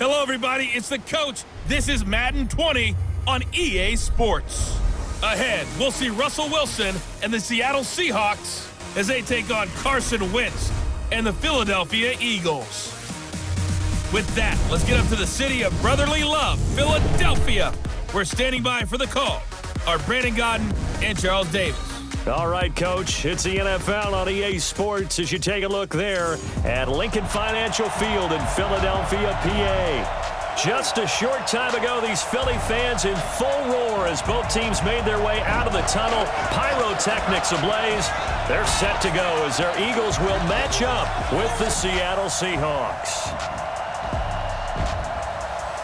Hello, everybody. It's the coach. This is Madden 20 on EA Sports. Ahead, we'll see Russell Wilson and the Seattle Seahawks as they take on Carson Wentz and the Philadelphia Eagles. With that, let's get up to the city of brotherly love, Philadelphia. We're standing by for the call are Brandon Godden and Charles Davis. All right, Coach, it's the NFL on EA Sports as you take a look there at Lincoln Financial Field in Philadelphia, PA. Just a short time ago, these Philly fans in full roar as both teams made their way out of the tunnel. Pyrotechnics ablaze. They're set to go as their Eagles will match up with the Seattle Seahawks.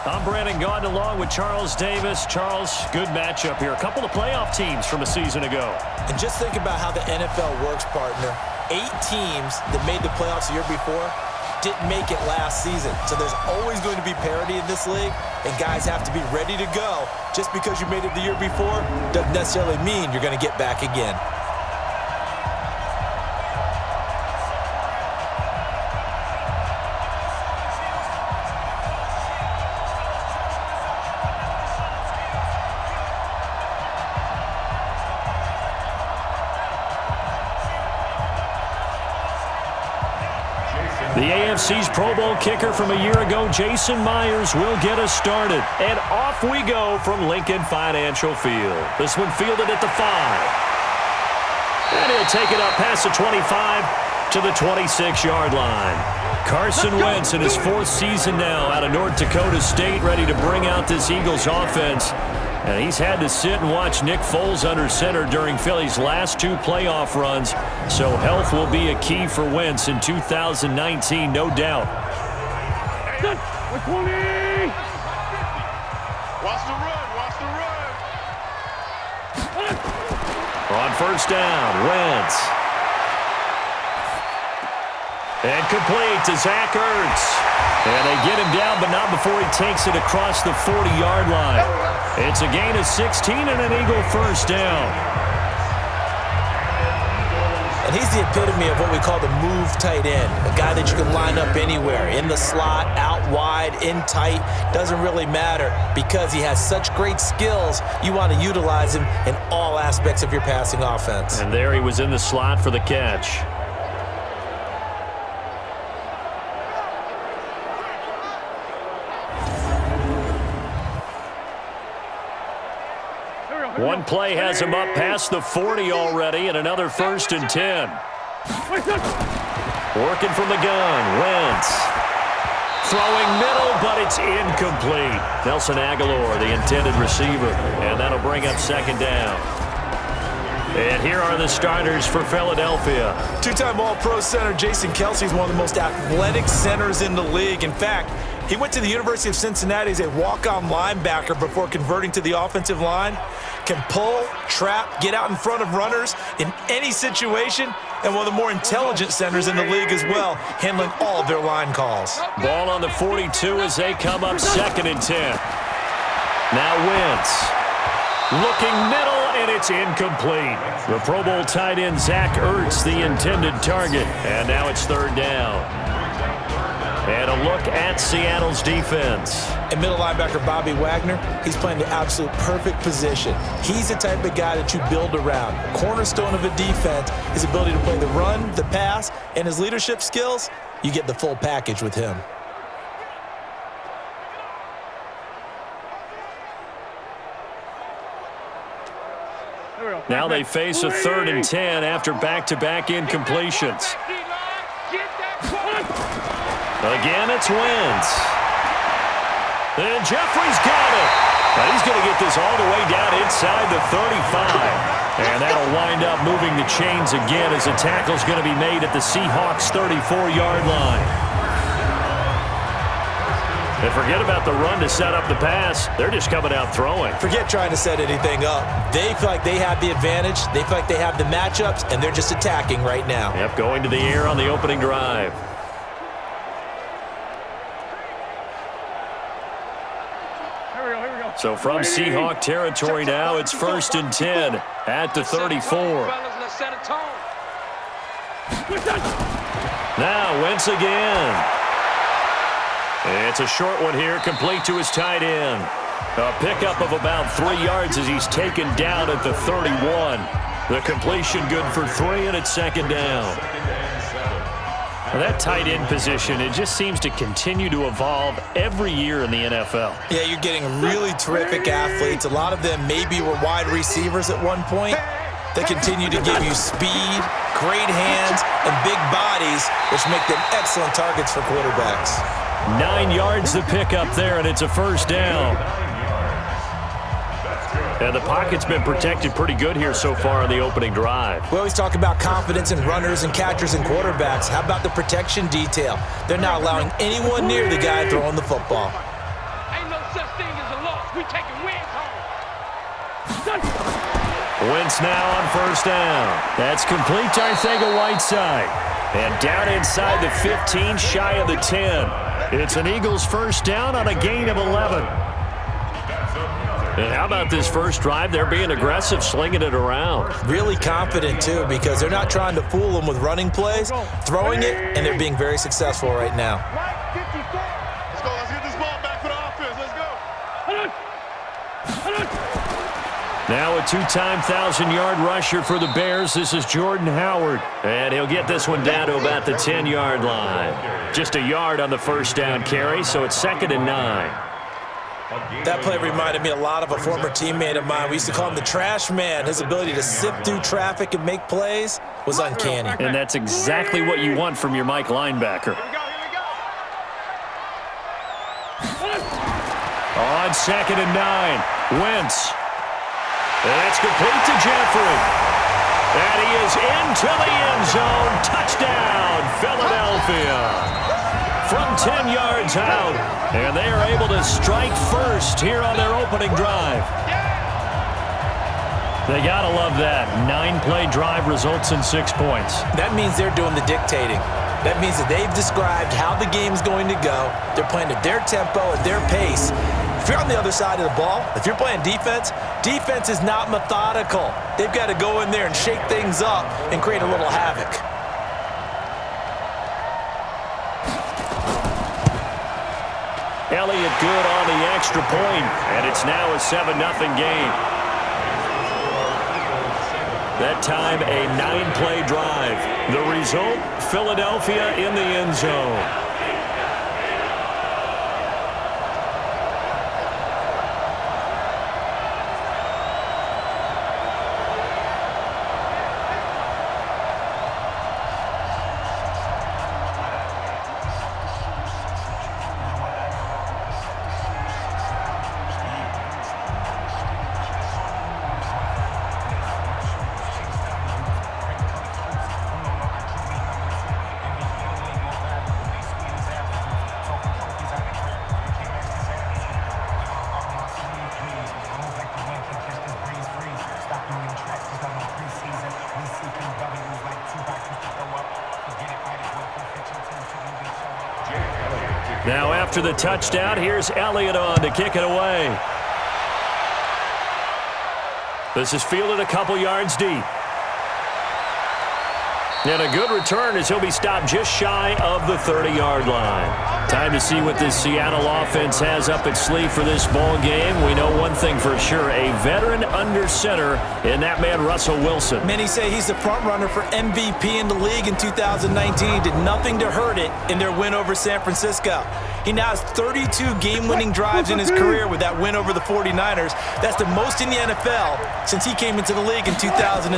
I'm Brandon Godden along with Charles Davis. Charles, good matchup here. A couple of playoff teams from a season ago. And just think about how the NFL works, partner. 8 teams that made the playoffs the year before didn't make it last season. So there's always going to be parity in this league, and guys have to be ready to go. Just because you made it the year before doesn't necessarily mean you're going to get back again. The AFC's Pro Bowl kicker from a year ago, Jason Myers, will get us started. And off we go from Lincoln Financial Field. This one fielded at the 5. And he'll take it up past the 25 to the 26-yard line. Carson Wentz in his 4th season now out of North Dakota State, ready to bring out this Eagles offense. And he's had to sit and watch Nick Foles under center during Philly's last 2 playoff runs. So health will be a key for Wentz in 2019, no doubt. Watch the run, watch the run. On first down, Wentz. And complete to Zach Ertz. And they get him down, but not before he takes it across the 40-yard line. It's a gain of 16 and an Eagle first down. And he's the epitome of what we call the move tight end, a guy that you can line up anywhere, in the slot, out wide, in tight, doesn't really matter because he has such great skills. You want to utilize him in all aspects of your passing offense. And there he was in the slot for the catch. One play has him up past the 40 already, and another 1st and 10. Working from the gun, Wentz. Throwing middle, but it's incomplete. Nelson Aguilar, the intended receiver, and that'll bring up 2nd down. And here are the starters for Philadelphia. 2-time All-Pro center Jason Kelce is one of the most athletic centers in the league. In fact, he went to the University of Cincinnati as a walk-on linebacker before converting to the offensive line. Can pull, trap, get out in front of runners in any situation, and one of the more intelligent centers in the league as well, handling all of their line calls. Ball on the 42 as they come up 2nd and 10. Now Wentz. Looking middle, and it's incomplete. The Pro Bowl tight end Zach Ertz, the intended target. And now it's 3rd down. And a look at Seattle's defense. And middle linebacker Bobby Wagner, he's playing the absolute perfect position. He's the type of guy that you build around. Cornerstone of a defense, his ability to play the run, the pass, and his leadership skills. You get the full package with him. Now they face a 3rd and 10 after back-to-back incompletions. Again, it's Wentz. And Jeffrey's got it. But he's going to get this all the way down inside the 35. And that'll wind up moving the chains again as the tackle's going to be made at the Seahawks' 34-yard line. And forget about the run to set up the pass. They're just coming out throwing. Forget trying to set anything up. They feel like they have the advantage. They feel like they have the matchups, and they're just attacking right now. Yep, going to the air on the opening drive. So from Seahawk territory now, it's 1st and 10 at the 34. Now Wentz again. It's a short one here, complete to his tight end. A pickup of about 3 yards as he's taken down at the 31. The completion good for 3, and it's second down. Now that tight end position, it just seems to continue to evolve every year in the NFL. Yeah, you're getting really terrific athletes. A lot of them maybe were wide receivers at one point. They continue to give you speed, great hands, and big bodies, which make them excellent targets for quarterbacks. 9 yards the pickup there, and it's a first down. And the pocket's been protected pretty good here so far on the opening drive. We always talk about confidence in runners and catchers and quarterbacks. How about the protection detail? They're not allowing anyone near the guy throwing the football. Ain't no such thing as a loss. We taking wins home. Wentz now on first down. That's complete to Arcega-Whiteside. And down inside the 15, shy of the 10. It's an Eagles first down on a gain of 11. And how about this first drive? They're being aggressive, slinging it around. Really confident, too, because they're not trying to fool them with running plays, throwing it, and they're being very successful right now. Let's go. Let's get this ball back for the offense. Let's go. Now a 2-time 1,000-yard rusher for the Bears. This is Jordan Howard. And he'll get this one down to about the 10-yard line. Just a yard on the first down carry, so it's 2nd and 9. That play reminded me a lot of a former teammate of mine. We used to call him the trash man. His ability to sift through traffic and make plays was uncanny. And that's exactly what you want from your Mike linebacker. On 2nd and 9, Wentz. That's complete to Jeffrey. And he is into the end zone. Touchdown, Philadelphia. From 10 yards out. And they are able to strike first here on their opening drive. They got to love that. 9-play drive results in 6 points. That means they're doing the dictating. That means that they've described how the game's going to go. They're playing at their tempo and their pace. If you're on the other side of the ball, if you're playing defense, defense is not methodical. They've got to go in there and shake things up and create a little havoc. Elliott good on the extra point, and it's now a 7-0 game. That time, a 9-play drive. The result, Philadelphia in the end zone. Now after the touchdown, here's Elliott on to kick it away. This is fielded a couple yards deep. And a good return as he'll be stopped just shy of the 30-yard line. Time to see what this Seattle offense has up its sleeve for this ball game. We know one thing for sure, a veteran under center in that man Russell Wilson. Many say he's the front runner for MVP in the league in 2019. He did nothing to hurt it in their win over San Francisco. He now has 32 game-winning drives in his career with that win over the 49ers. That's the most in the NFL since he came into the league in 2012.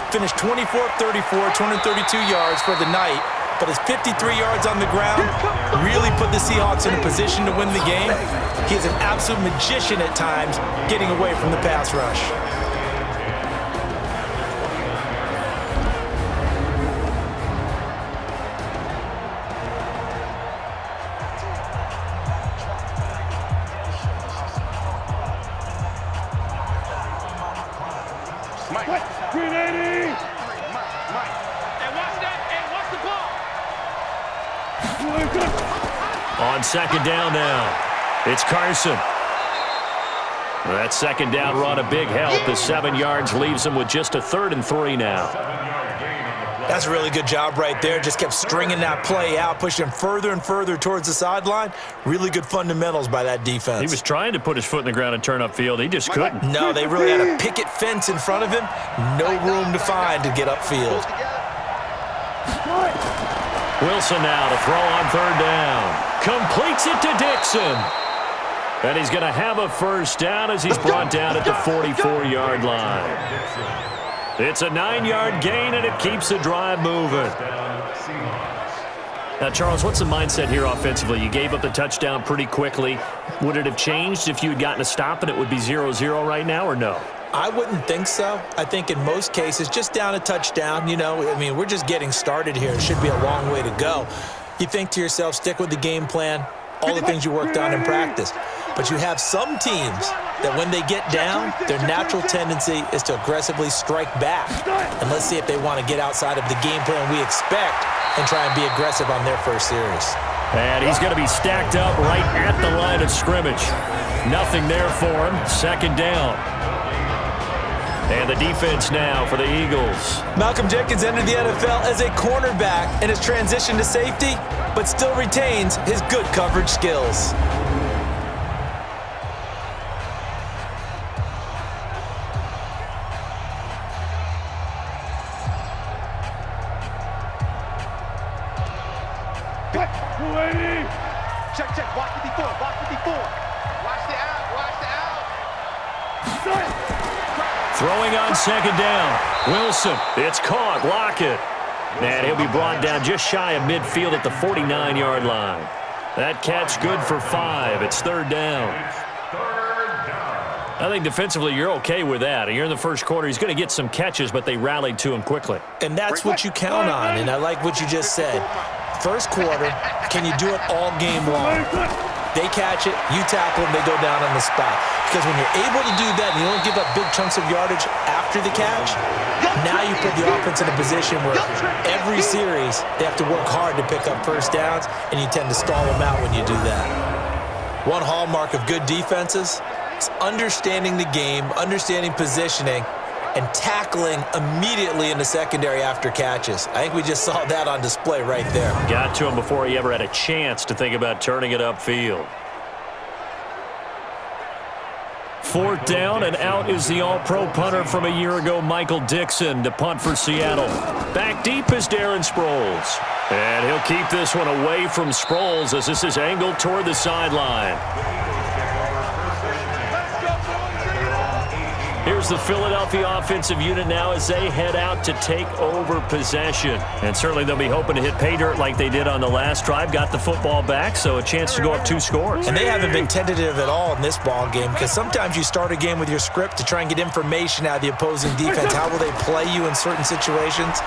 Finished 24-34, 232 yards for the night. But his 53 yards on the ground really put the Seahawks in a position to win the game. He is an absolute magician at times getting away from the pass rush. On second down now, it's Carson. That second down run a big help. The 7 yards leaves him with just a 3rd and 3 now. That's a really good job right there. Just kept stringing that play out, pushing him further and further towards the sideline. Really good fundamentals by that defense. He was trying to put his foot in the ground and turn upfield. He just couldn't. No, they really had a picket fence in front of him. No room to find to get upfield. Wilson now to throw on third down. Completes it to Dixon. And he's going to have a first down as he's brought down at the 44-yard line. It's a 9-yard gain, and it keeps the drive moving. Now, Charles, what's the mindset here offensively? You gave up the touchdown pretty quickly. Would it have changed if you had gotten a stop and it would be 0-0 right now, or no? I wouldn't think so. I think in most cases, just down a touchdown, we're just getting started here. It should be a long way to go. You think to yourself, stick with the game plan, all the things you worked on in practice. But you have some teams that when they get down, their natural tendency is to aggressively strike back. And let's see if they want to get outside of the game plan we expect and try and be aggressive on their first series. And he's going to be stacked up right at the line of scrimmage. Nothing there for him. Second down. And the defense now for the Eagles. Malcolm Jenkins entered the NFL as a cornerback and has transitioned to safety, but still retains his good coverage skills. Check, watch 54, watch 54. Watch the out. Throwing on second down. Wilson, it's caught. Lockett. And he'll be brought down just shy of midfield at the 49-yard line. That catch good for 5. It's third down. I think defensively you're okay with that. You're in the first quarter. He's going to get some catches, but they rallied to him quickly. And that's what you count on, and I like what you just said. First quarter, can you do it all game long? They catch it, you tackle them, they go down on the spot. Because when you're able to do that and you don't give up big chunks of yardage after the catch, now you put the offense in a position where every series they have to work hard to pick up first downs, and you tend to stall them out when you do that. One hallmark of good defenses is understanding the game, understanding positioning, and tackling immediately in the secondary after catches. I think we just saw that on display right there. Got to him before he ever had a chance to think about turning it upfield. Fourth down, and out is the all-pro punter from a year ago, Michael Dixon, to punt for Seattle. Back deep is Darren Sproles. And he'll keep this one away from Sproles as this is angled toward the sideline. Here's the Philadelphia offensive unit now as they head out to take over possession. And certainly they'll be hoping to hit pay dirt like they did on the last drive. Got the football back, so a chance to go up 2 scores. And they haven't been tentative at all in this ball game, because sometimes you start a game with your script to try and get information out of the opposing defense. How will they play you in certain situations?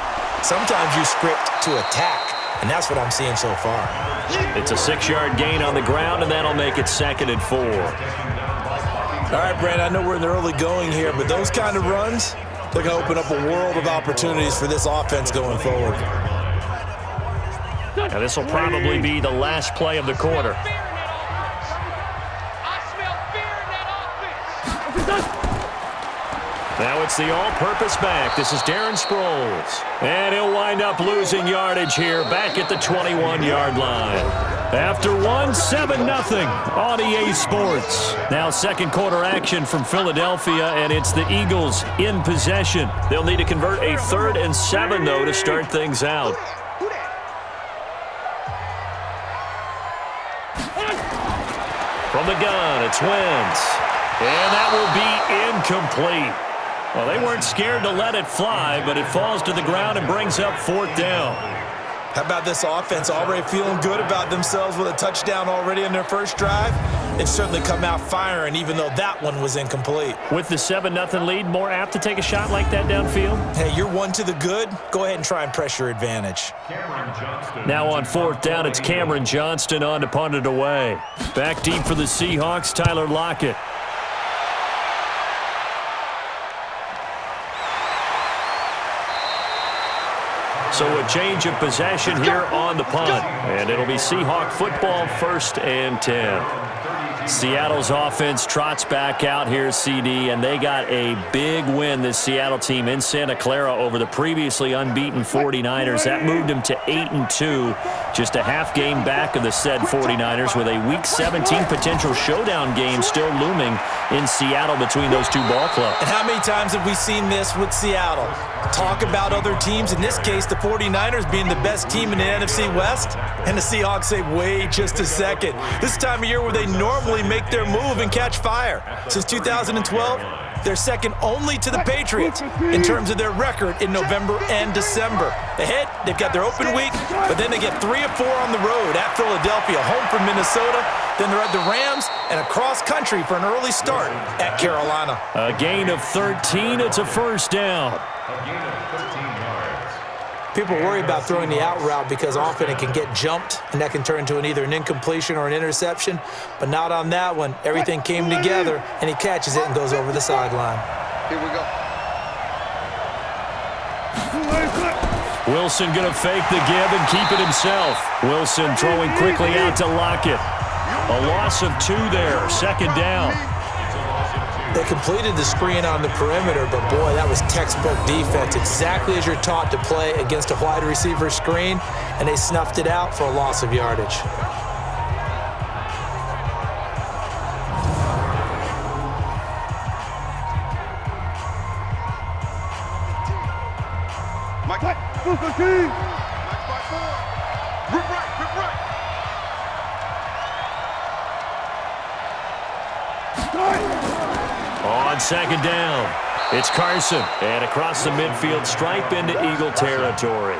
Sometimes you script to attack, and that's what I'm seeing so far. It's a 6-yard gain on the ground, and that'll make it 2nd and 4. All right, Brand, I know we're in the early going here, but those kind of runs, they're going to open up a world of opportunities for this offense going forward. Now, this will probably be the last play of the quarter. Now it's the all-purpose back. This is Darren Sproles. And he'll wind up losing yardage here back at the 21-yard line. After 7-0 on EA Sports. Now second quarter action from Philadelphia, and it's the Eagles in possession. They'll need to convert a 3rd and 7, though, to start things out. From the gun, it's Wentz. And that will be incomplete. Well, they weren't scared to let it fly, but it falls to the ground and brings up 4th down. How about this offense already feeling good about themselves with a touchdown already in their first drive? They've certainly come out firing, even though that one was incomplete. With the 7-0 lead, more apt to take a shot like that downfield? Hey, you're 1 to the good. Go ahead and try and press your advantage. Now on 4th down, it's Cameron Johnston on to punt it away. Back deep for the Seahawks, Tyler Lockett. So a change of possession here on the punt. And it'll be Seahawk football, 1st and 10. Seattle's offense trots back out here, CD, and they got a big win, this Seattle team, in Santa Clara over the previously unbeaten 49ers. That moved them to 8-2, just a half game back of the said 49ers, with a Week 17 potential showdown game still looming in Seattle between those two ball clubs. And how many times have we seen this with Seattle? Talk about other teams, in this case the 49ers being the best team in the NFC West, and the Seahawks say, wait just a second. This time of year where they normally make their move and catch fire. Since 2012, they're second only to the Patriots in terms of their record in November and December. Ahead, they've got their open week, but then they get 3 of 4 on the road at Philadelphia, home for Minnesota. Then they're at the Rams and across country for an early start at Carolina. A gain of 13. It's a first down. People worry about throwing the out route because often it can get jumped, and that can turn into either an incompletion or an interception. But not on that one. Everything came together, and he catches it and goes over the sideline. Here we go. Wilson going to fake the give and keep it himself. Wilson throwing quickly out to Lockett. A loss of 2 there, second down. They completed the screen on the perimeter, but boy, that was textbook defense, exactly as you're taught to play against a wide receiver screen, and they snuffed it out for a loss of yardage. Mike. Mike by 4. Rip right, rip right. On second down, it's Carson. And across the midfield stripe into Eagle territory.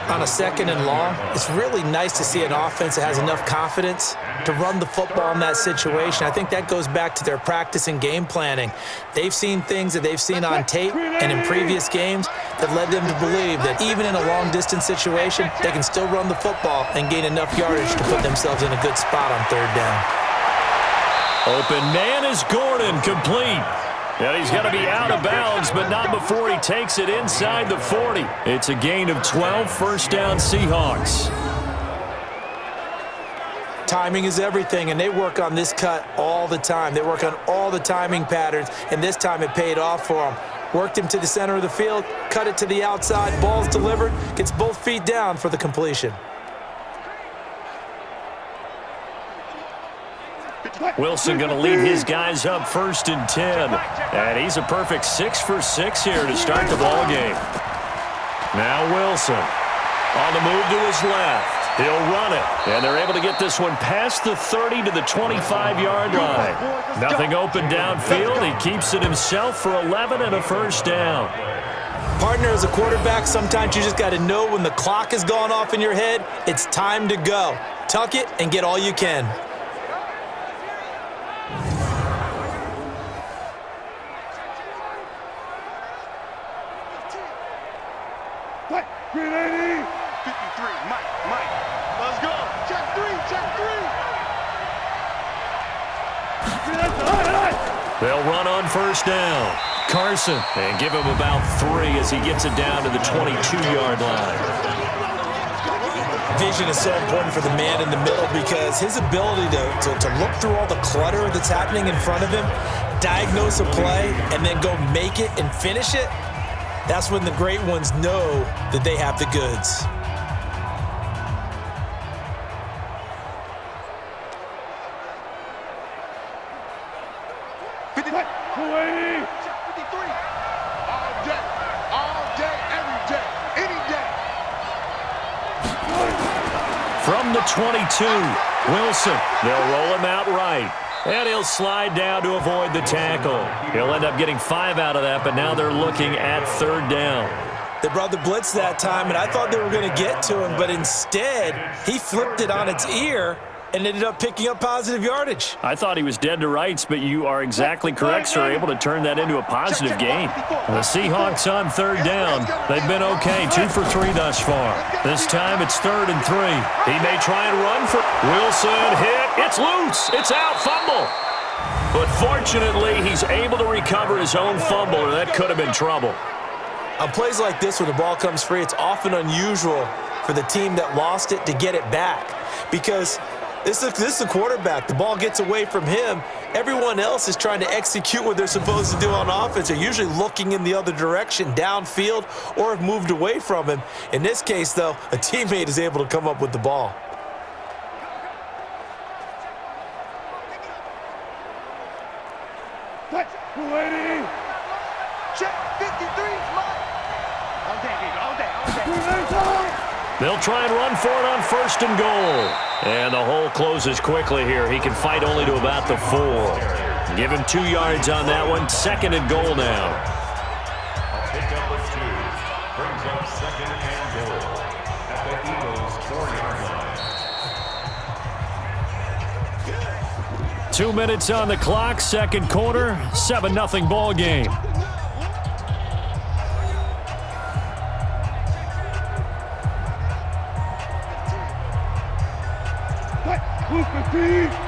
On a second and long, it's really nice to see an offense that has enough confidence to run the football in that situation. I think that goes back to their practice and game planning. They've seen things that they've seen on tape and in previous games that led them to believe that even in a long-distance situation, they can still run the football and gain enough yardage to put themselves in a good spot on third down. Open man is Gordon, complete. And he's got to be out of bounds, but not before he takes it inside the 40. It's a gain of 12, first down Seahawks. Timing is everything, and they work on this cut all the time. They work on all the timing patterns, and this time it paid off for them. Worked him to the center of the field, cut it to the outside, ball's delivered, gets both feet down for the completion. Wilson going to lead his guys up first and 10. And he's a perfect 6 for 6 here to start the ball game. Now Wilson on the move to his left. He'll run it. And they're able to get this one past the 30 to the 25-yard line. Nothing open downfield. He keeps it himself for 11 and a first down. Partner, as a quarterback, sometimes you just got to know when the clock has gone off in your head, it's time to go. Tuck it and get all you can. Green 80. 53, Mike. Let's go. Check 3. They'll run on first down. Carson, and give him about 3 as he gets it down to the 22-yard line. Vision is so important for the man in the middle because his ability to look through all the clutter that's happening in front of him, diagnose a play, and then go make it and finish it, that's when the great ones know that they have the goods. From the 22, Wilson. They'll roll him out right. And he'll slide down to avoid the tackle. He'll end up getting 5 out of that, but now they're looking at third down. They brought the blitz that time, and I thought they were going to get to him, but instead, he flipped it on its ear and ended up picking up positive yardage. I thought he was dead to rights, but you are exactly correct, sir. Able to turn that into a positive gain. The Seahawks on third down. They've been okay, 2 for 3 thus far. This time it's 3rd and 3. He may try and run for Wilson. Hit. It's loose. It's out. Fumble. But fortunately, he's able to recover his own fumble, or that could have been trouble. On plays like this where the ball comes free, it's often unusual for the team that lost it to get it back because This is the quarterback. The ball gets away from him. Everyone else is trying to execute what they're supposed to do on offense. They're usually looking in the other direction, downfield, or have moved away from him. In this case, though, a teammate is able to come up with the ball. Touch. 280. Check 53. All day, baby. All day. They'll try and run for it on 1st and goal. And the hole closes quickly here. He can fight only to about the 4. Give him 2 yards on that one. 2nd and goal now. A pickup of 2 brings up 2nd and goal at the Eagles' 4-yard line. 2 minutes on the clock, 2nd quarter, 7-0 ball game.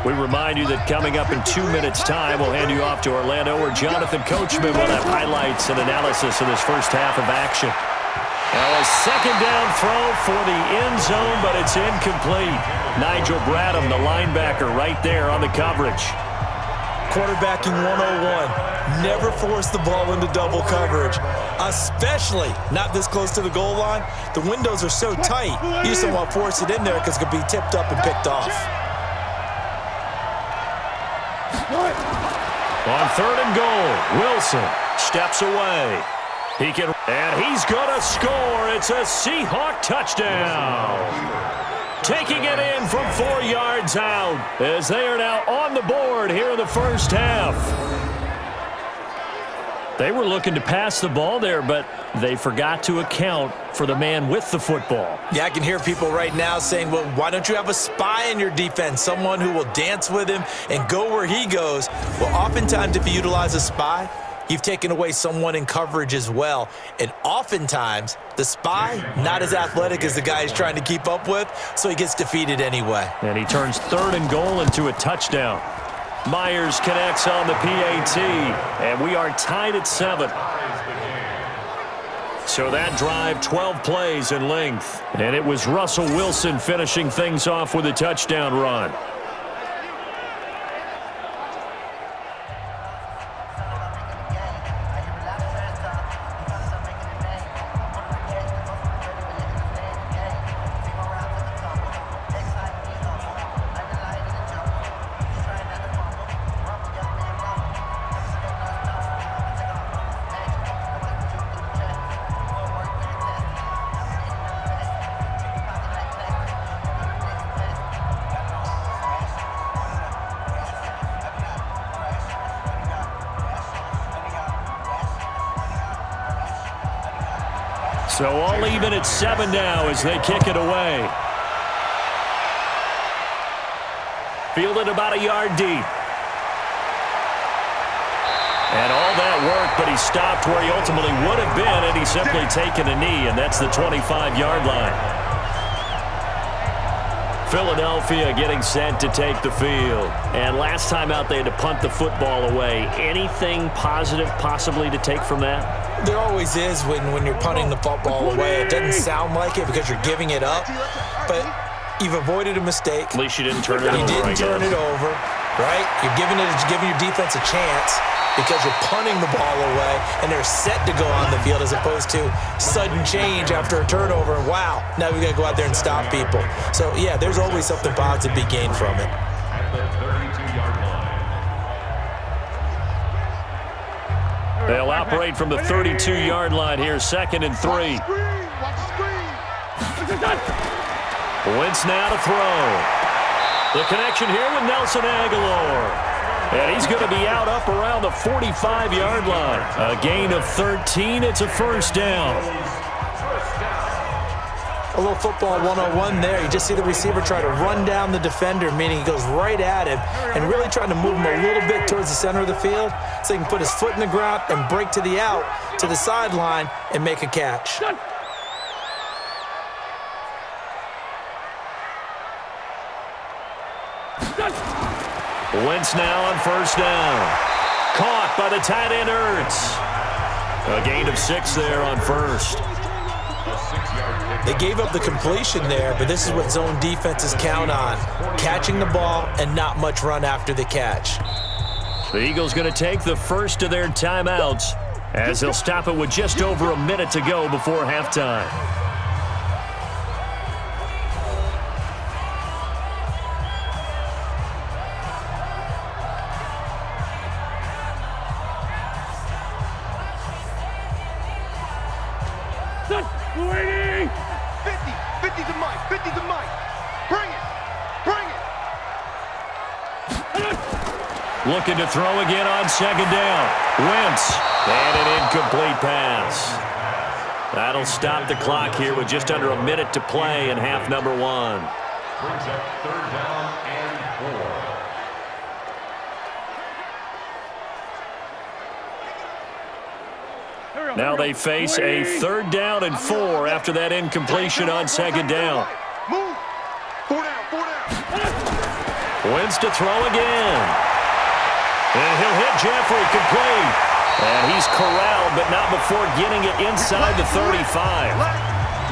We remind you that coming up in 2 minutes' time, we'll hand you off to Orlando, where Jonathan Coachman will have highlights and analysis of this first half of action. Now a 2nd down throw for the end zone, but it's incomplete. Nigel Bradham, the linebacker, right there on the coverage. Quarterbacking 101. Never force the ball into double coverage, especially not this close to the goal line. The windows are so tight, you just don't want to force it in there because it could be tipped up and picked off. On 3rd and goal, Wilson steps away. And he's going to score. It's a Seahawk touchdown. Taking it in from 4 yards out as they are now on the board here in the first half. They were looking to pass the ball there, but they forgot to account for the man with the football. Yeah, I can hear people right now saying, well, why don't you have a spy in your defense, someone who will dance with him and go where he goes? Well, oftentimes if you utilize a spy, you've taken away someone in coverage as well. And oftentimes, the spy, not as athletic as the guy he's trying to keep up with, so he gets defeated anyway. And he turns 3rd and goal into a touchdown. Myers connects on the PAT, and we are tied at 7. So that drive, 12 plays in length. And it was Russell Wilson finishing things off with a touchdown run. So all even at 7 now as they kick it away. Fielded about a yard deep. And all that work, but he stopped where he ultimately would have been, and he's simply taken a knee, and that's the 25-yard line. Philadelphia getting set to take the field. And last time out, they had to punt the football away. Anything positive possibly to take from that? There always is when you're punting the football away. It doesn't sound like it because you're giving it up, but you've avoided a mistake. At least you didn't turn it over. You didn't turn it over, right? You're giving your defense a chance because you're punting the ball away, and they're set to go on the field as opposed to sudden change after a turnover. And wow, now we got to go out there and stop people. So, yeah, there's always something positive to be gained from it. At the 32-yard line. They'll operate from the 32-yard line here, 2nd and 3. Wentz now to throw. The connection here with Nelson Aguilar. And he's going to be out up around the 45-yard line. A gain of 13. It's a first down. A little football 101 there. You just see the receiver try to run down the defender, meaning he goes right at him and really trying to move him a little bit towards the center of the field so he can put his foot in the ground and break to the out, to the sideline, and make a catch. Wentz now on first down. Caught by the tight end Ertz. A gain of 6 there on first. A 6-yard pickup. They gave up the completion there, but this is what zone defenses count on. Catching the ball and not much run after the catch. The Eagles going to take the first of their timeouts as they'll stop it with just over a minute to go before halftime. Waiting! 50 to Mike, 50 to Mike. Bring it, bring it. Looking to throw again on second down. Wentz, and an incomplete pass. That'll stop the clock here with just under a minute to play in half number one. Brings up 3rd down and 4. Now they face a 3rd down and 4 after that incompletion on second down. Move. 4 down, 4 down. Wentz to throw again. And he'll hit Jeffrey complete. And he's corralled, but not before getting it inside the 35.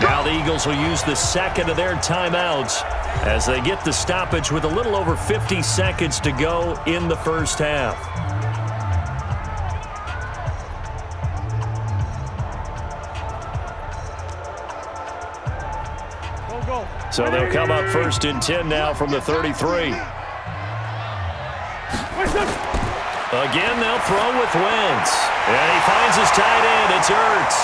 Now the Eagles will use the second of their timeouts as they get the stoppage with a little over 50 seconds to go in the first half. So they'll come up 1st and 10 now from the 33. Again, they'll throw with Wentz. And he finds his tight end. It's Ertz.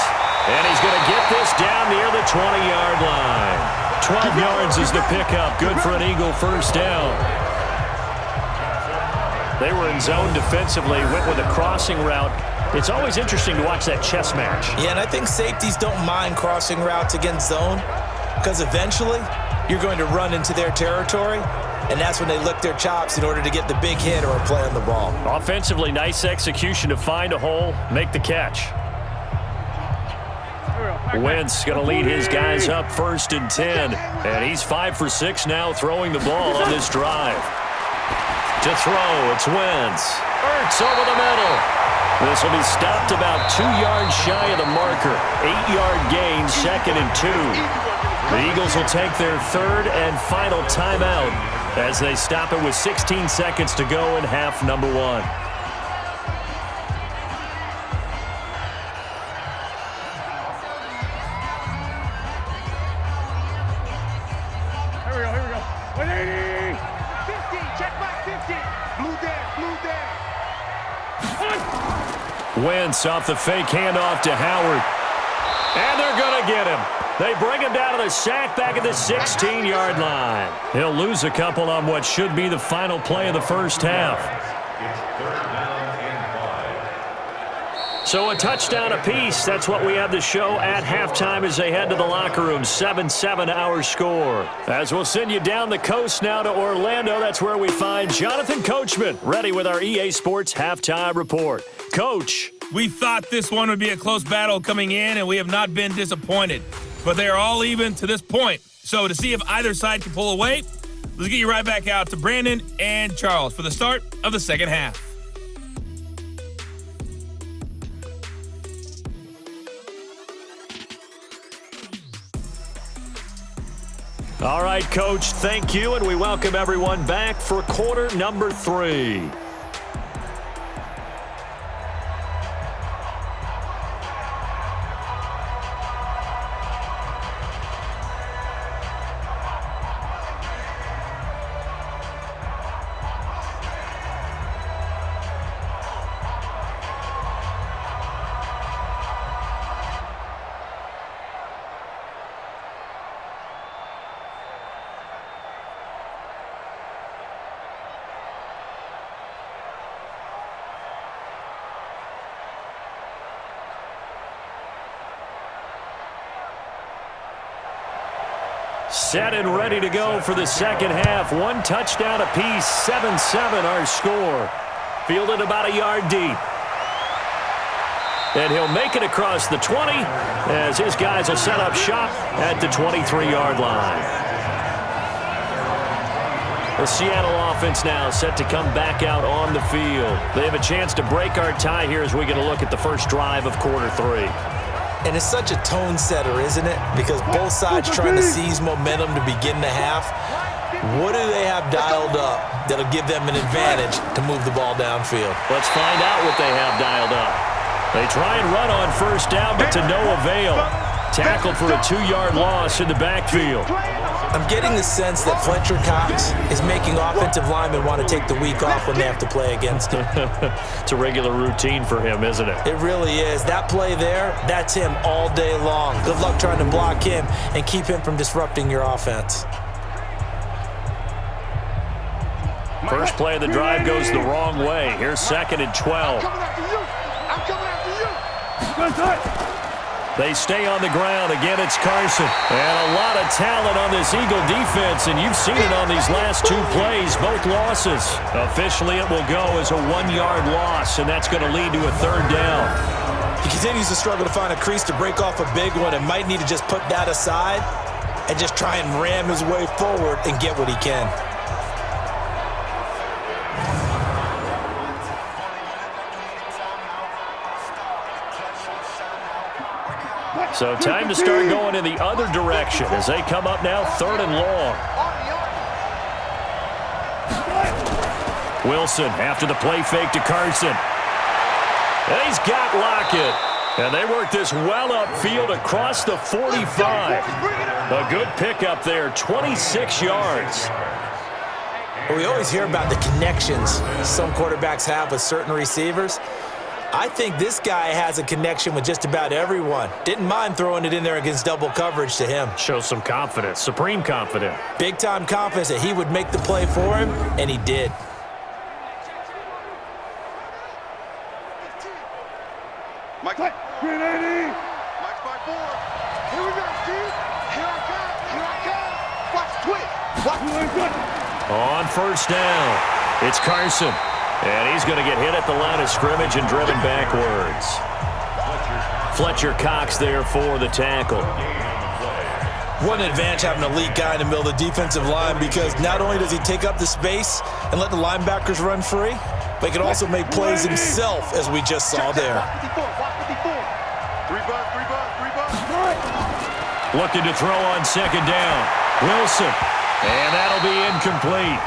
And he's going to get this down near the 20-yard line. 12 yards is the pickup. Good for an Eagle first down. They were in zone defensively, went with a crossing route. It's always interesting to watch that chess match. Yeah, and I think safeties don't mind crossing routes against zone because eventually you're going to run into their territory, and that's when they lick their chops in order to get the big hit or a play on the ball. Offensively, nice execution to find a hole, make the catch. Wentz going to lead his guys up 1st and 10, and he's 5 for 6 now throwing the ball on this drive. To throw, it's Wentz. Ertz over the middle. This will be stopped about 2 yards shy of the marker. 8-yard gain, 2nd and 2. The Eagles will take their 3rd and final timeout as they stop it with 16 seconds to go in half number one. Here we go. 180! 50, check back 50. Blue there. Wentz off the fake handoff to Howard. And they're going to get him. They bring him down to the sack back at the 16-yard line. He'll lose a couple on what should be the final play of the first half. It's 3rd down and 5. So a touchdown apiece. That's what we have to show at halftime as they head to the locker room. 7-7 our score. As we'll send you down the coast now to Orlando. That's where we find Jonathan Coachman ready with our EA Sports halftime report. Coach. We thought this one would be a close battle coming in, and we have not been disappointed. But they are all even to this point. So to see if either side can pull away, let's get you right back out to Brandon and Charles for the start of the second half. All right, Coach, thank you, and we welcome everyone back for quarter number 3. Set and ready to go for the second half. 1 touchdown apiece, 7-7 our score. Fielded about a yard deep. And he'll make it across the 20 as his guys will set up shop at the 23-yard line. The Seattle offense now set to come back out on the field. They have a chance to break our tie here as we get a look at the first drive of quarter 3. And it's such a tone setter, isn't it? Because both sides trying to seize momentum to begin the half. What do they have dialed up that'll give them an advantage to move the ball downfield? Let's find out what they have dialed up. They try and run on first down, but to no avail. Tackled for a 2-yard loss in the backfield. I'm getting the sense that Fletcher Cox is making offensive linemen want to take the week off when they have to play against him. It's a regular routine for him, isn't it? It really is. That play there, that's him all day long. Good luck trying to block him and keep him from disrupting your offense. First play of the drive goes the wrong way. Here's 2nd and 12. I'm coming after you. They stay on the ground. Again, it's Carson. And a lot of talent on this Eagle defense, and you've seen it on these last 2 plays, both losses. Officially, it will go as a 1-yard loss, and that's going to lead to a 3rd down. He continues to struggle to find a crease to break off a big one and might need to just put that aside and just try and ram his way forward and get what he can. So time to start going in the other direction as they come up now 3rd and long. Wilson after the play fake to Carson. And he's got Lockett. And they work this well upfield across the 45. A good pickup there, 26 yards. We always hear about the connections some quarterbacks have with certain receivers. I think this guy has a connection with just about everyone. Didn't mind throwing it in there against double coverage to him. Shows some confidence, supreme confidence. Big-time confidence that he would make the play for him, and he did. Mike, 380. Mike's by 4. Here we go, Steve. Here I come. Watch twitch. On first down, it's Carson. And he's going to get hit at the line of scrimmage and driven backwards. Fletcher Cox there for the tackle. One advantage having an elite guy in the middle of the defensive line, because not only does he take up the space and let the linebackers run free, but he can also make plays himself, as we just saw there. 3 bucks. Looking to throw on 2nd down. Wilson. And that'll be incomplete.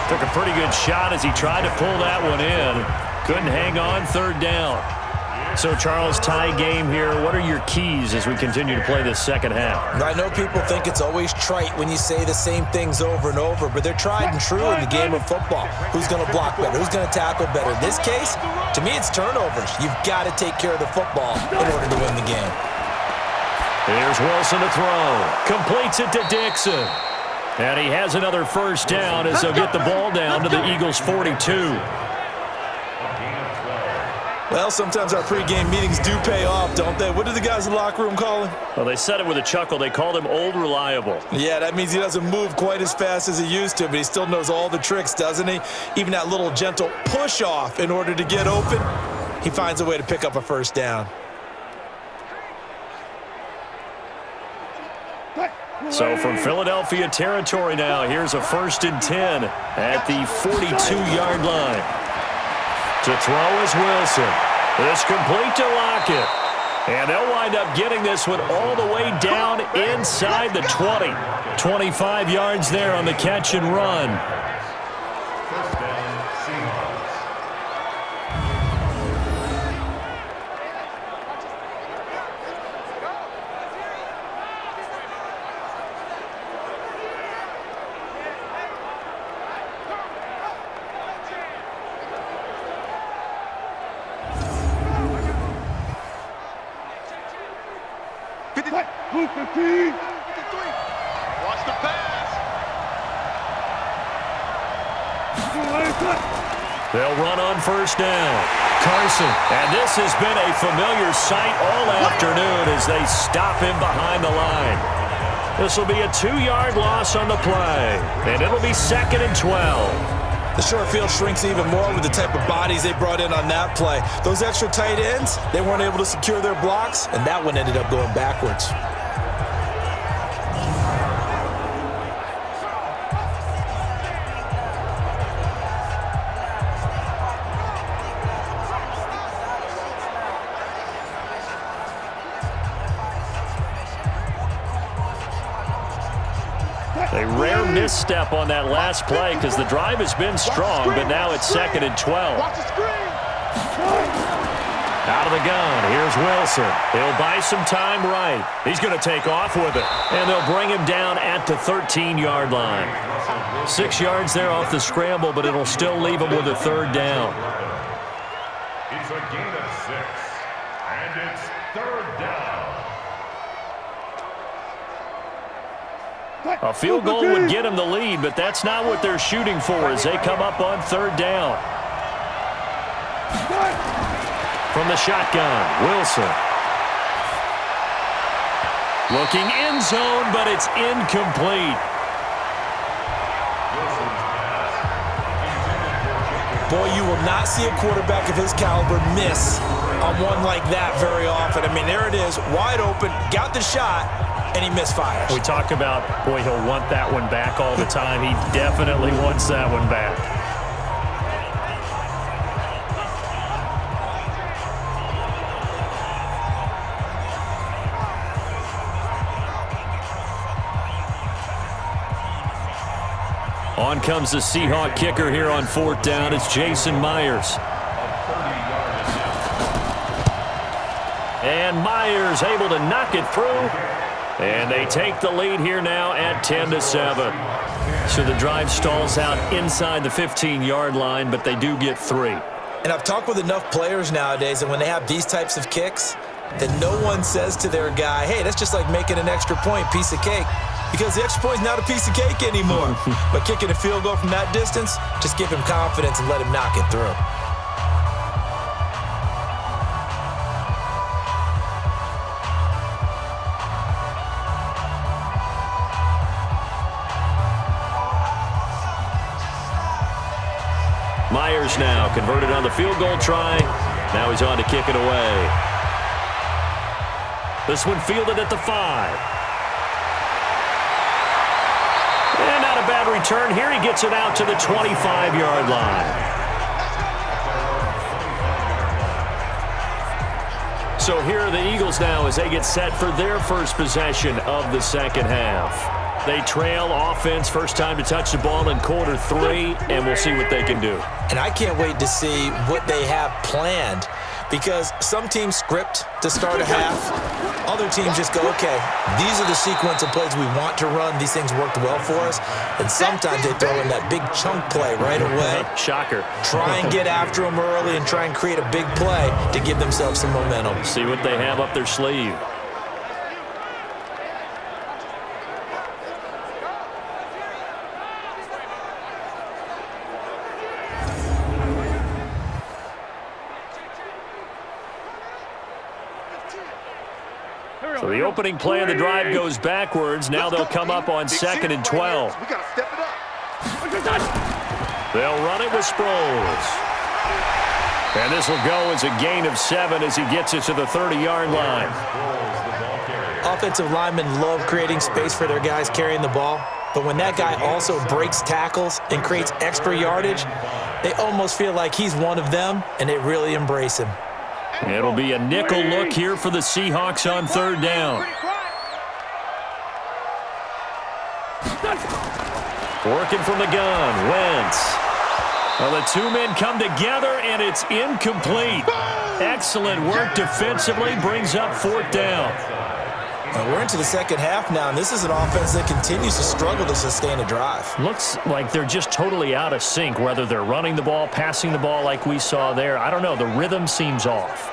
Took a pretty good shot as he tried to pull that one in. Couldn't hang on 3rd down. So, Charles, tie game here. What are your keys as we continue to play this second half? I know people think it's always trite when you say the same things over and over, but they're tried and true in the game of football. Who's going to block better? Who's going to tackle better? In this case, to me, it's turnovers. You've got to take care of the football in order to win the game. Here's Wilson to throw. Completes it to Dixon. And he has another first down as they'll get the ball down to the Eagles' 42. Well, sometimes our pregame meetings do pay off, don't they? What do the guys in the locker room call him? Well, they said it with a chuckle. They called him Old Reliable. Yeah, that means he doesn't move quite as fast as he used to, but he still knows all the tricks, doesn't he? Even that little gentle push-off in order to get open, he finds a way to pick up a first down. So from Philadelphia territory now, here's a 1st and 10 at the 42-yard line. To throw is Wilson. It's complete to Lockett. And they'll wind up getting this one all the way down inside the 20. 25 yards there on the catch and run. First down, Seahawks. Watch the pass. They'll run on first down. Carson. And this has been a familiar sight all afternoon as they stop him behind the line. This will be a 2-yard loss on the play. And it'll be 2nd and 12. The short field shrinks even more with the type of bodies they brought in on that play. Those extra tight ends, they weren't able to secure their blocks, and that one ended up going backwards. misstep on that last play because the drive has been strong, but now it's 2nd and 12. Watch the screen. Out of the gun, here's Wilson. He'll buy some time right. He's going to take off with it, and they'll bring him down at the 13-yard line. 6 yards there off the scramble, but it'll still leave him with a 3rd down. It's a gain of 6, and it's 3rd down. A field goal would get him the lead, but that's not what they're shooting for as they come up on 3rd down. From the shotgun, Wilson. Looking end zone, but it's incomplete. Boy, you will not see a quarterback of his caliber miss on one like that very often. I mean, there it is, wide open, got the shot, and he misfires. We talk about, boy, he'll want that one back all the time. He definitely wants that one back. On comes the Seahawk kicker here on 4th down. It's Jason Myers. And Myers able to knock it through. And they take the lead here now at 10-7. So the drive stalls out inside the 15-yard line, but they do get 3. And I've talked with enough players nowadays, and when they have these types of kicks, that no one says to their guy, hey, that's just like making an extra point, piece of cake. Because the extra point is not a piece of cake anymore. But kicking a field goal from that distance, just give him confidence and let him knock it through. Myers now converted on the field goal try. Now he's on to kick it away. This one fielded at the 5. And not a bad return here. He gets it out to the 25-yard line. So here are the Eagles now as they get set for their first possession of the second half. They trail offense, first time to touch the ball in quarter 3, and we'll see what they can do. And I can't wait to see what they have planned, because some teams script to start a half. Other teams just go, okay, these are the sequence of plays we want to run. These things worked well for us. And sometimes they throw in that big chunk play right away. Shocker. Try and get after them early and try and create a big play to give themselves some momentum. See what they have up their sleeve. So the opening play of the drive goes backwards. Now they'll come up on 2nd and 12. We gotta step it up. They'll run it with Sproles. And this will go as a gain of 7 as he gets it to the 30-yard line. Offensive linemen love creating space for their guys carrying the ball. But when that guy also breaks tackles and creates extra yardage, they almost feel like he's one of them, and they really embrace him. It'll be a nickel look here for the Seahawks on 3rd down. Working from the gun, Wentz. Well, the two men come together, and it's incomplete. Excellent work defensively, brings up 4th down. We're into the second half now, and this is an offense that continues to struggle to sustain a drive. Looks like they're just totally out of sync, whether they're running the ball, passing the ball like we saw there. I don't know. The rhythm seems off.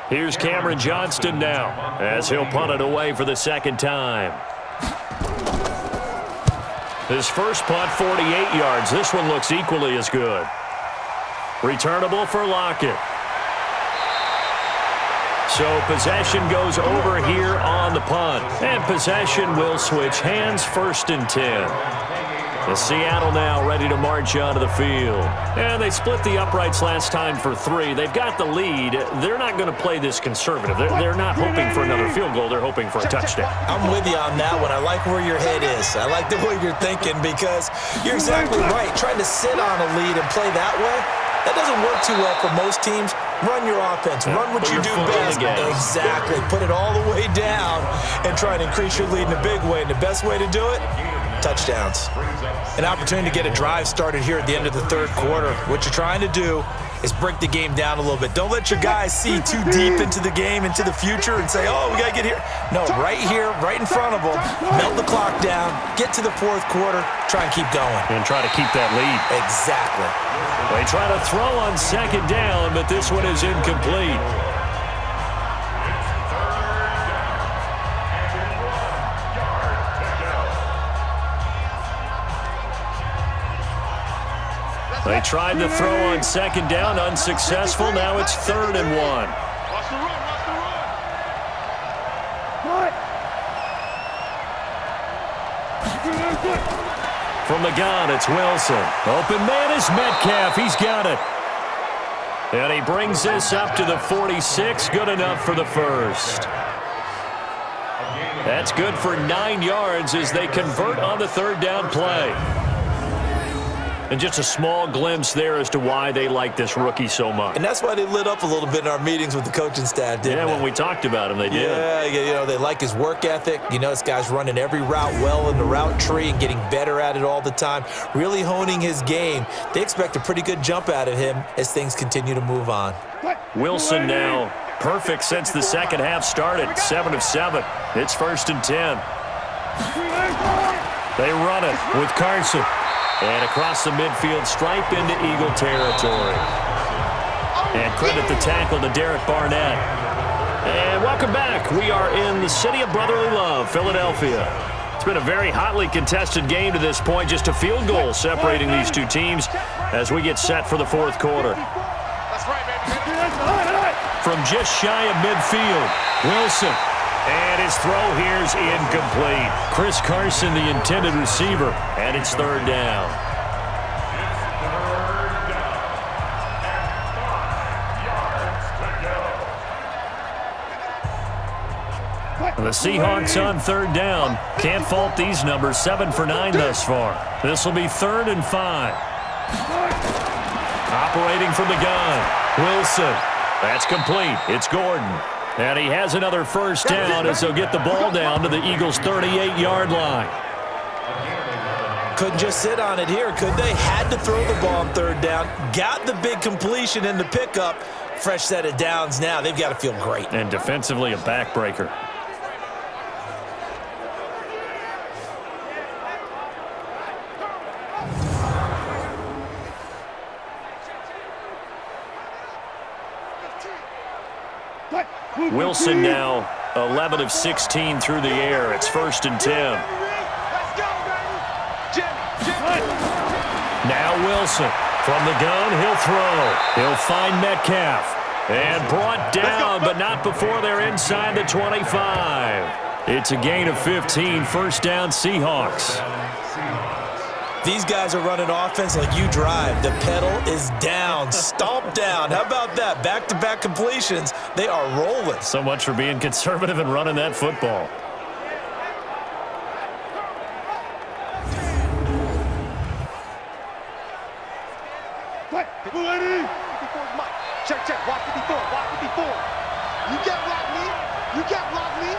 Here's Cameron Johnston now as he'll punt it away for the 2nd time. His first punt, 48 yards. This one looks equally as good. Returnable for Lockett. So possession goes over here on the punt. And possession will switch hands, 1st and 10. The Seattle now ready to march onto the field. And they split the uprights last time for 3. They've got the lead. They're not going to play this conservative. They're not hoping for another field goal. They're hoping for a touchdown. I'm with you on that one. I like where your head is. I like the way you're thinking, because you're exactly right. Trying to sit on a lead and play that way, that doesn't work too well for most teams. Run your offense. Run what you do best. Exactly. Put it all the way down and try and increase your lead in a big way. And the best way to do it, touchdowns. An opportunity to get a drive started here at the end of the third quarter. What you're trying to do is break the game down a little bit. Don't let your guys see too deep into the game, into the future, and say, oh, we got to get here. No, right here, right in front of them, melt the clock down, get to the fourth quarter, try and keep going. And try to keep that lead. Exactly. They try to throw on second down, but this one is incomplete. They tried to throw on second down, unsuccessful. Now it's 3rd and 1. Watch the run, watch the run. From the gun, it's Wilson. Open man is Metcalf. He's got it. And he brings this up to the 46. Good enough for the first. That's good for 9 yards as they convert on the 3rd down play. And just a small glimpse there as to why they like this rookie so much. And that's why they lit up a little bit in our meetings with the coaching staff, didn't they? Yeah, when we talked about him, they did. Yeah, you know, they like his work ethic. You know, this guy's running every route well in the route tree and getting better at it all the time, really honing his game. They expect a pretty good jump out of him as things continue to move on. Wilson now perfect since the second half started. 7 of 7. It's 1st and 10. They run it with Carson. And across the midfield stripe into Eagle territory. And credit the tackle to Derek Barnett. And welcome back. We are in the city of brotherly love, Philadelphia. It's been a very hotly contested game to this point. Just a field goal separating these two teams as we get set for the fourth quarter. From just shy of midfield, Wilson. And his throw here's incomplete. Chris Carson, the intended receiver, and it's 3rd down. The Seahawks on 3rd down. Can't fault these numbers. 7 for 9 thus far. This will be 3rd and 5. Operating from the gun, Wilson. That's complete. It's Gordon. And he has another first down as they'll get the ball down to the Eagles' 38-yard line. Couldn't just sit on it here, could they? Had to throw the ball on 3rd down. Got the big completion in the pickup. Fresh set of downs now. They've got to feel great. And defensively, a backbreaker. Wilson now 11 of 16 through the air. It's 1st and 10. Now Wilson from the gun. He'll throw. He'll find Metcalf. And brought down, but not before they're inside the 25. It's a gain of 15. 1st down, Seahawks. These guys are running offense like you drive. The pedal is down, stomp down. How about that? Back-to-back completions. They are rolling. So much for being conservative and running that football. Check, check. Watch 54. Watch 54. You can't block me. You can't block me.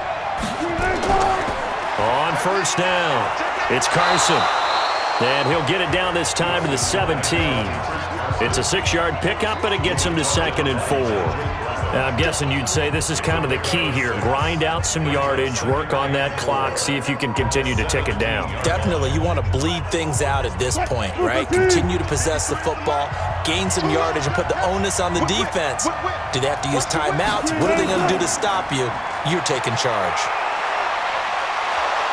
On 1st down, it's Carson. And he'll get it down this time to the 17. It's a 6-yard pickup, but it gets him to 2nd and 4. Now, I'm guessing you'd say this is kind of the key here. Grind out some yardage, work on that clock, see if you can continue to tick it down. Definitely. You want to bleed things out at this point, right? Continue to possess the football, gain some yardage, and put the onus on the defense. Do they have to use timeouts? What are they going to do to stop you? You're taking charge.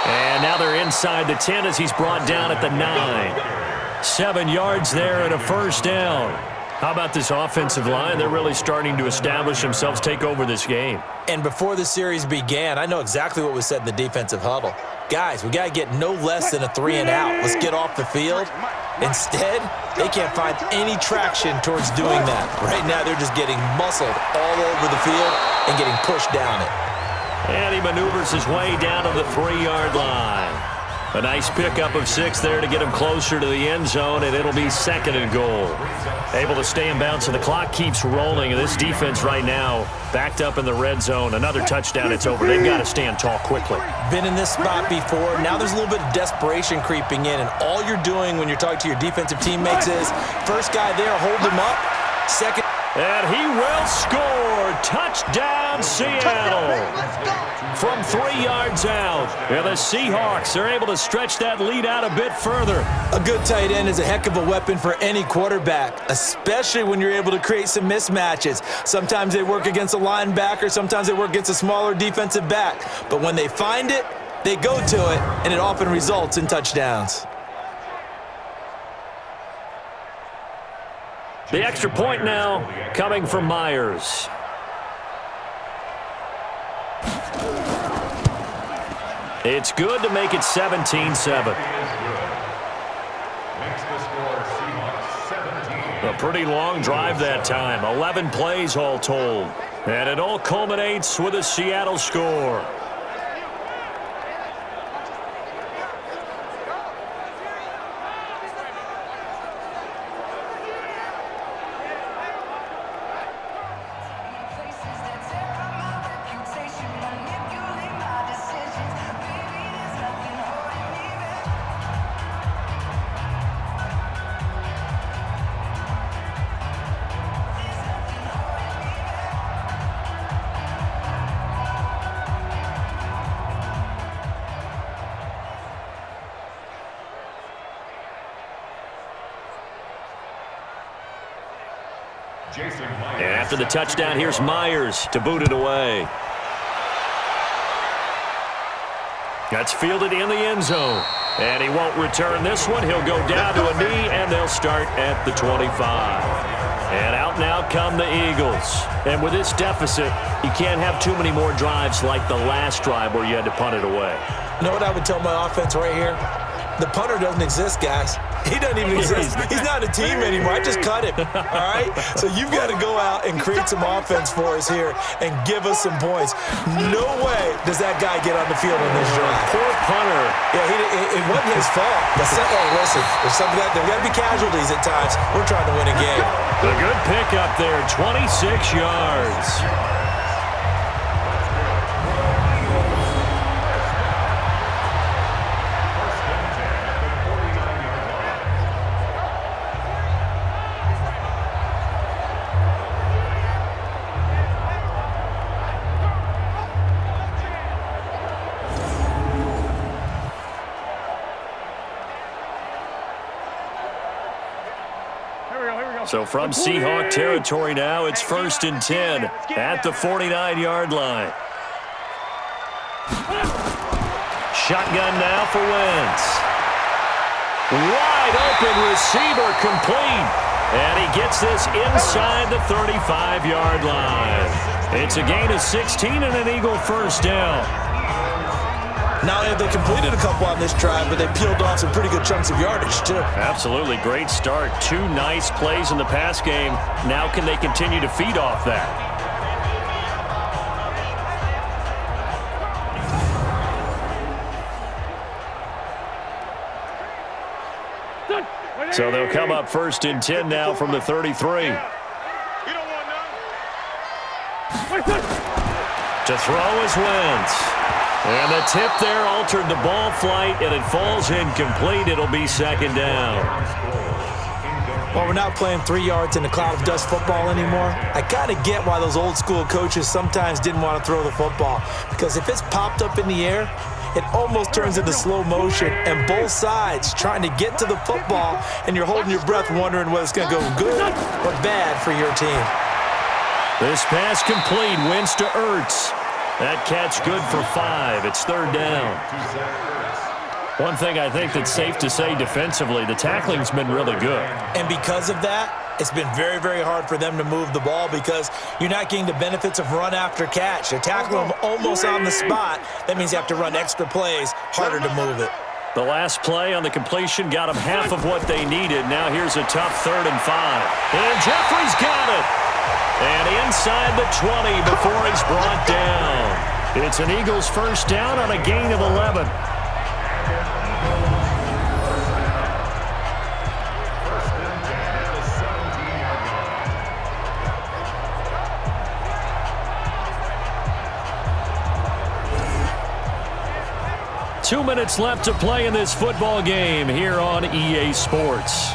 And now they're inside the 10 as he's brought down at the 9. 7 yards there and a 1st down. How about this offensive line? They're really starting to establish themselves, take over this game. And before the series began, I know exactly what was said in the defensive huddle. Guys, we got to get no less than a 3-and-out. Let's get off the field. Instead, they can't find any traction towards doing that. Right now, they're just getting muscled all over the field and getting pushed down it. And he maneuvers his way down to the 3-yard line. A nice pickup of 6 there to get him closer to the end zone, and it'll be 2nd and goal. Able to stay in bounds, so the clock keeps rolling, and this defense right now backed up in the red zone. Another touchdown, it's over. They've got to stand tall quickly. Been in this spot before. Now there's a little bit of desperation creeping in, and all you're doing when you're talking to your defensive teammates is, first guy there, hold him up. Second. And he will score. Touchdown, Seattle. From 3 yards out. And the Seahawks are able to stretch that lead out a bit further. A good tight end is a heck of a weapon for any quarterback, especially when you're able to create some mismatches. Sometimes they work against a linebacker. Sometimes they work against a smaller defensive back. But when they find it, they go to it, and it often results in touchdowns. The extra point now coming from Myers. It's good to make it 17-7. A pretty long drive that time. 11 plays all told. And it all culminates with a Seattle score. And after the touchdown, here's Myers to boot it away. That's fielded in the end zone. And he won't return this one. He'll go down to a knee, and they'll start at the 25. And out now come the Eagles. And with this deficit, you can't have too many more drives like the last drive where you had to punt it away. You know what I would tell my offense right here? The punter doesn't exist, guys. He doesn't even exist. He's not a team anymore. I just cut him, all right? So you've got to go out and create some offense for us here and give us some points. No way does that guy get on the field on this drive. Poor punter. Yeah, it wasn't his fault. But listen, there's something that there's got to be casualties at times. We're trying to win a game. A good pickup there, 26 yards. So from Seahawk territory now, it's 1st and 10 at the 49-yard line. Shotgun now for Wentz. Wide open receiver complete. And he gets this inside the 35-yard line. It's a gain of 16 and an Eagle first down. Not only have they completed a couple on this drive, but they peeled off some pretty good chunks of yardage, too. Absolutely. Great start. 2 nice plays in the pass game. Now can they continue to feed off that? So they'll come up 1st and 10 now from the 33. To throw is Wentz. And the tip there altered the ball flight, and it falls incomplete. It'll be 2nd down. Well, we're not playing 3 yards in a cloud of dust football anymore. I kind of get why those old school coaches sometimes didn't want to throw the football, because if it's popped up in the air, it almost turns into slow motion, and both sides trying to get to the football, and you're holding your breath wondering whether it's going to go good or bad for your team. This pass complete. Wentz to Ertz. That catch good for 5. It's 3rd down. One thing I think that's safe to say defensively, the tackling's been really good. And because of that, it's been very, very hard for them to move the ball because you're not getting the benefits of run after catch. They tackle them almost on the spot. That means you have to run extra plays, harder to move it. The last play on the completion got them half of what they needed. Now here's a tough 3rd and 5. And Jeffrey's got it. And inside the 20 before he's brought down. It's an Eagles first down on a gain of 11. 2 minutes left to play in this football game here on EA Sports.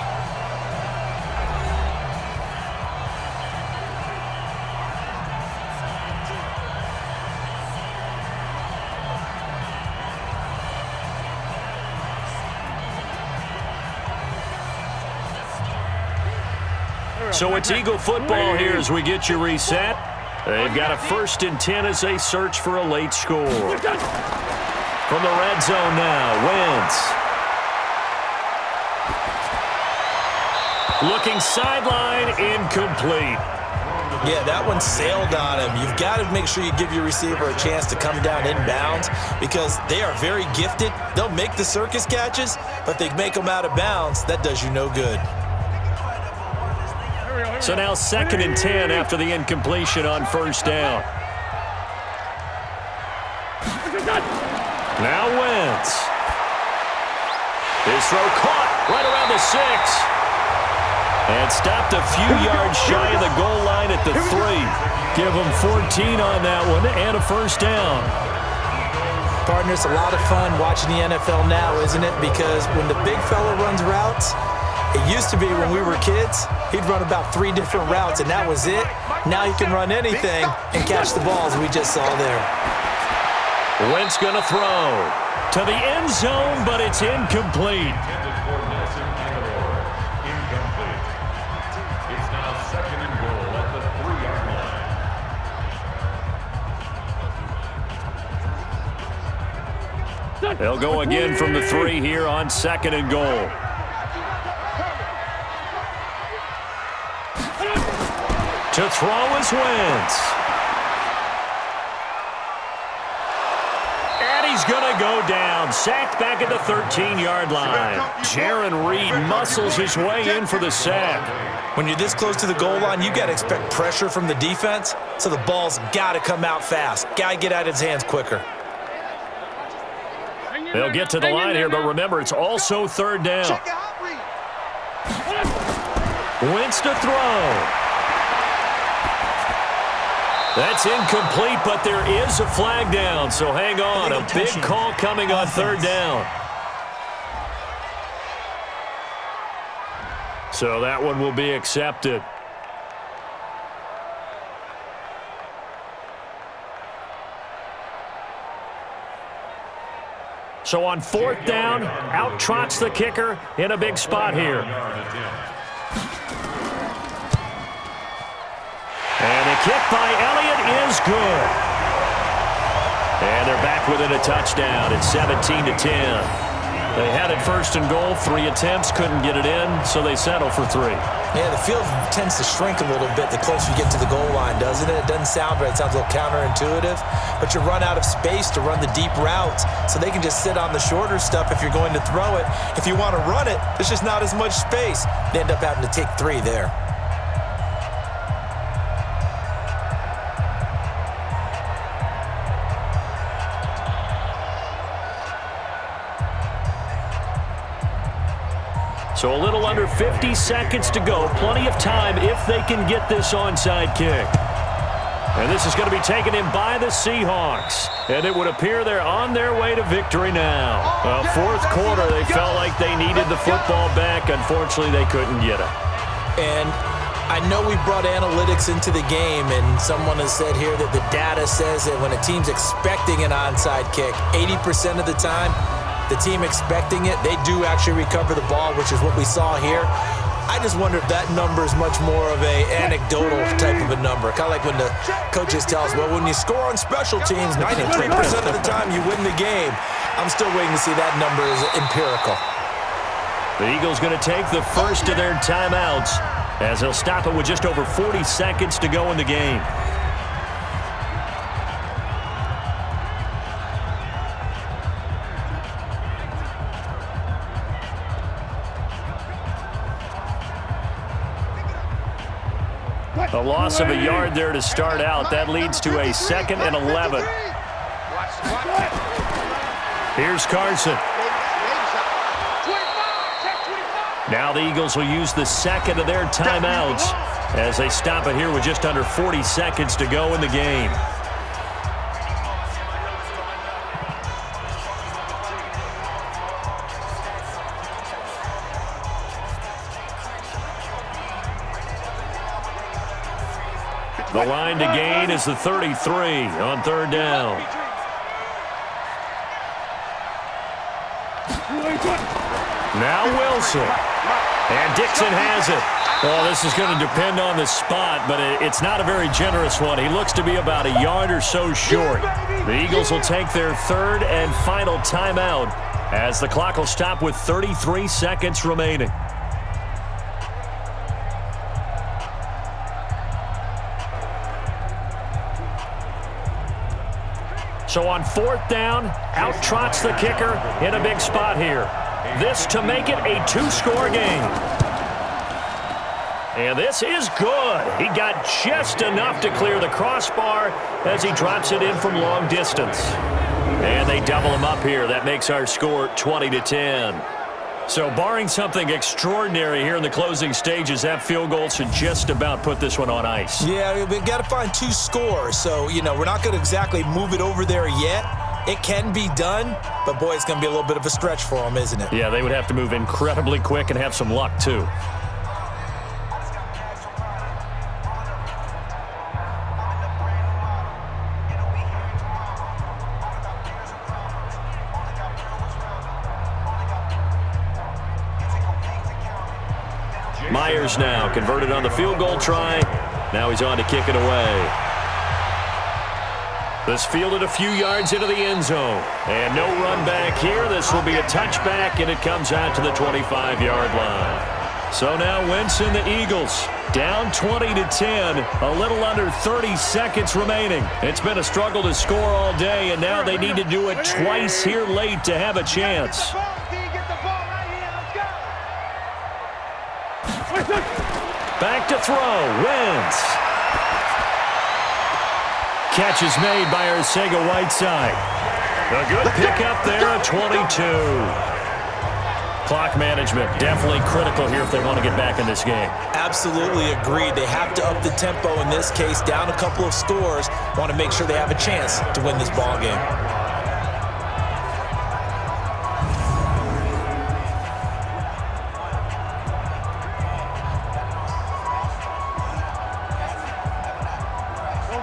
So it's Eagle football here as we get you reset. They've got a 1st and 10 as they search for a late score. From the red zone now, Wentz. Looking sideline, incomplete. Yeah, that one sailed on him. You've got to make sure you give your receiver a chance to come down inbounds because they are very gifted. They'll make the circus catches, but they make them out of bounds. That does you no good. So now 2nd and 10 after the incompletion on 1st down. Now Wentz. His throw caught right around the 6. And stopped a few yards shy of the goal line at the 3. Give him 14 on that one and a 1st down. Partner, it's a lot of fun watching the NFL now, isn't it? Because when the big fella runs routes, it used to be when we were kids, he'd run about 3 different routes, and that was it. Now he can run anything and catch the balls we just saw there. Wentz going to throw to the end zone, but it's incomplete. It's now 2nd and goal at the 3-yard line. They'll go again from the 3 here on 2nd and goal. To throw is Wentz. And he's going to go down. Sacked back at the 13-yard line. Jaron Reed muscles his way in for the sack. When you're this close to the goal line, you got to expect pressure from the defense, so the ball's got to come out fast. Got to get out of his hands quicker. They'll get to the line here, but remember, it's also 3rd down. Wentz to throw. That's incomplete, but there is a flag down, so hang on. A big call coming on 3rd down. So that one will be accepted. So on 4th down, out trots the kicker in a big spot here. And the kick by Elliott is good. And they're back within a touchdown. It's 17-10. They had it 1st and goal. 3 attempts, couldn't get it in, so they settle for 3. Yeah, the field tends to shrink a little bit the closer you get to the goal line, doesn't it? It doesn't sound right. It sounds a little counterintuitive. But you run out of space to run the deep routes, so they can just sit on the shorter stuff if you're going to throw it. If you want to run it, there's just not as much space. They end up having to take 3 there. So a little under 50 seconds to go. Plenty of time if they can get this onside kick. And this is going to be taken in by the Seahawks. And it would appear they're on their way to victory now. 4th quarter, they felt like they needed the football back. Unfortunately, they couldn't get it. And I know we brought analytics into the game, and someone has said here that the data says that when a team's expecting an onside kick, 80% of the time, the team expecting it, they do actually recover the ball, which is what we saw here. I just wonder if that number is much more of a anecdotal type of a number. Kind of like when the coaches tell us, well, when you score on special teams, 93% of the time you win the game. I'm still waiting to see that number is empirical. The Eagles going to take the first of their timeouts as they'll stop it with just over 40 seconds to go in the game. A loss of a yard there to start out. That leads to a 2nd and 11. Here's Carson. Now the Eagles will use the 2nd of their timeouts as they stop it here with just under 40 seconds to go in the game. The line to gain is the 33 on third down. Now Wilson. And Dixon has it. Well, this is going to depend on the spot, but it's not a very generous one. He looks to be about a yard or so short. The Eagles will take their third and final timeout as the clock will stop with 33 seconds remaining. So on fourth down, out trots the kicker in a big spot here. This to make it a two-score game. And this is good. He got just enough to clear the crossbar as he drops it in from long distance. And they double him up here. That makes our score 20-10. So barring something extraordinary here in the closing stages, that field goal should just about put this one on ice. Yeah, we've got to find two scores. So, we're not going to exactly move it over there yet. It can be done, but, boy, it's going to be a little bit of a stretch for them, isn't it? Yeah, they would have to move incredibly quick and have some luck, too. Myers now converted on the field goal try. Now he's on to kick it away. This fielded a few yards into the end zone. And no run back here. This will be a touchback, and it comes out to the 25-yard line. So now Wentz and the Eagles down 20-10, a little under 30 seconds remaining. It's been a struggle to score all day, and now they need to do it twice here late to have a chance. Back to throw, Wentz. Catch is made by Arcega-Whiteside. A good pickup there at 22. Clock management definitely critical here if they want to get back in this game. Absolutely agreed. They have to up the tempo in this case, down a couple of scores. Want to make sure they have a chance to win this ball game.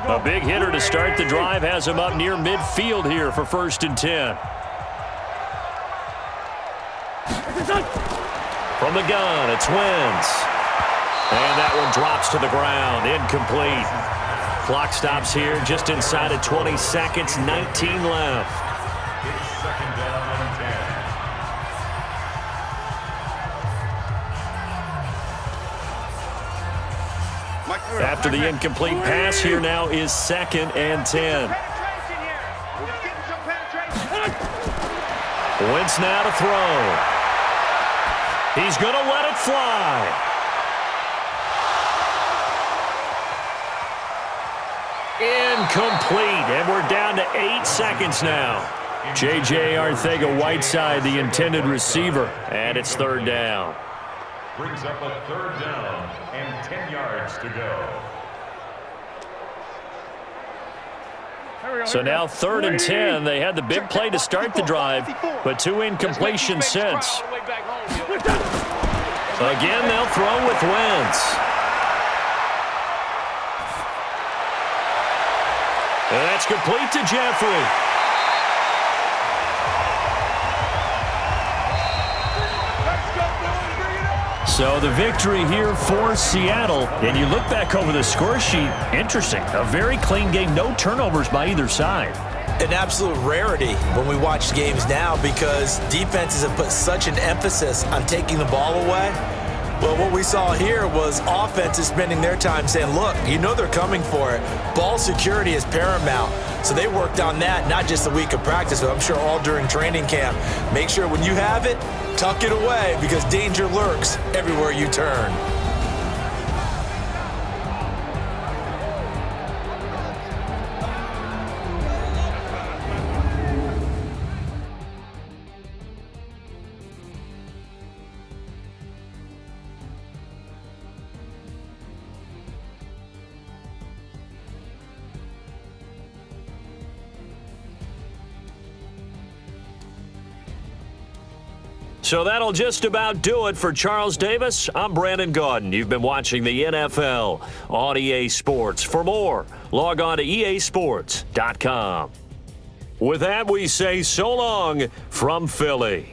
A big hitter to start the drive has him up near midfield here for 1st and 10. From the gun, it's Wentz. And that one drops to the ground, incomplete. Clock stops here just inside of 20 seconds, 19 left. It's second down and 10. After the incomplete pass, here now is 2nd and 10. Wentz now to throw. He's going to let it fly. Incomplete, and we're down to 8 seconds now. J.J. Arcega-Whiteside, the intended receiver, and it's 3rd down. Brings up a 3rd down and 10 yards to go. So now 3rd and 10. They had the big play to start the drive, but 2 incompletions since. Again, they'll throw with Wentz. And that's complete to Jeffrey. So the victory here for Seattle. And you look back over the score sheet, interesting. A very clean game, no turnovers by either side. An absolute rarity when we watch games now because defenses have put such an emphasis on taking the ball away. Well, what we saw here was offenses spending their time saying, look, they're coming for it. Ball security is paramount. So they worked on that, not just a week of practice, but I'm sure all during training camp. Make sure when you have it, tuck it away because danger lurks everywhere you turn. So that'll just about do it for Charles Davis. I'm Brandon Gaudin. You've been watching the NFL on EA Sports. For more, log on to easports.com. With that, we say so long from Philly.